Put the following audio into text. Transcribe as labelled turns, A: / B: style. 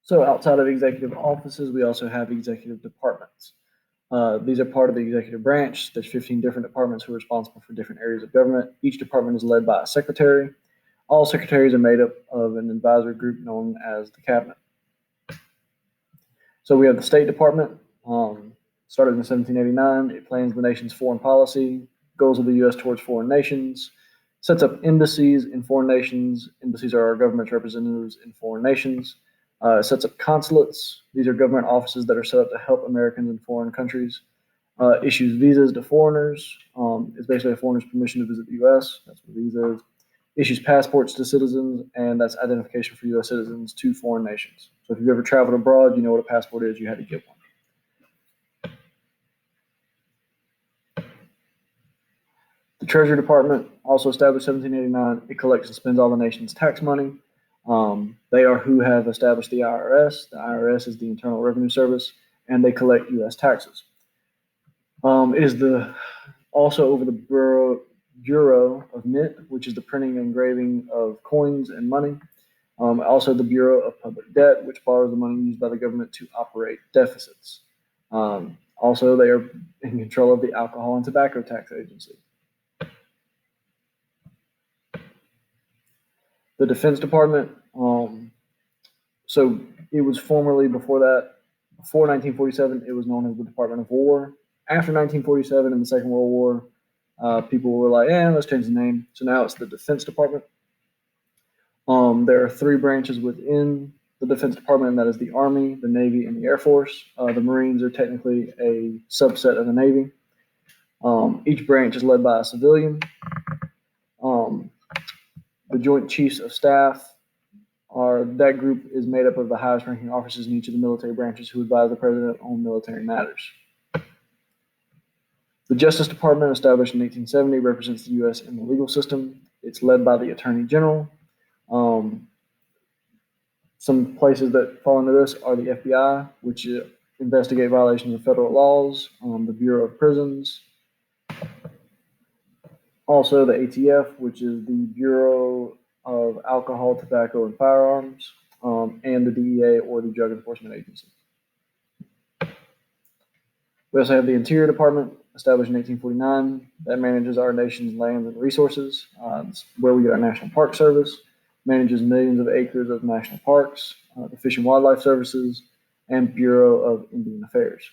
A: So outside of executive offices, we also have executive departments. These are part of the executive branch. There's 15 different departments who are responsible for different areas of government. Each department is led by a secretary. All secretaries are made up of an advisory group known as the cabinet. So we have the State Department, started in 1789. It plans the nation's foreign policy, goals of the U.S. towards foreign nations, sets up embassies in foreign nations. Embassies are our government's representatives in foreign nations. Sets up consulates. These are government offices that are set up to help Americans in foreign countries. Issues visas to foreigners. It's basically a foreigner's permission to visit the U.S. That's what visa is. Issues passports to citizens, and that's identification for U.S. citizens to foreign nations. So if you've ever traveled abroad, you know what a passport is. You had to get one. The Treasury Department, also established 1789, it collects and spends all the nation's tax money. They are who have established the IRS. The IRS is the Internal Revenue Service, and they collect U.S. taxes. It is also over the Bureau of Mint, which is the printing and engraving of coins and money. Also the Bureau of Public Debt, which borrows the money used by the government to operate deficits. Also, they are in control of the Alcohol and Tobacco Tax Agency. The Defense Department, so it was formerly before 1947, it was known as the Department of War. After 1947 in the Second World War, people were like, let's change the name. So now it's the Defense Department. There are three branches within the Defense Department, and that is the Army, the Navy, and the Air Force. The Marines are technically a subset of the Navy. Each branch is led by a civilian. The Joint Chiefs of Staff, that group is made up of the highest ranking officers in each of the military branches who advise the president on military matters. The Justice Department, established in 1870, represents the U.S. in the legal system. It's led by the Attorney General. Some places that fall into this are the FBI, which investigate violations of federal laws, the Bureau of Prisons, also the ATF, which is the Bureau of Alcohol, Tobacco, and Firearms, and the DEA, or the Drug Enforcement Agency. We also have the Interior Department, established in 1849, that manages our nation's lands and resources. It's where we get our National Park Service, manages millions of acres of national parks, the Fish and Wildlife Services, and Bureau of Indian Affairs.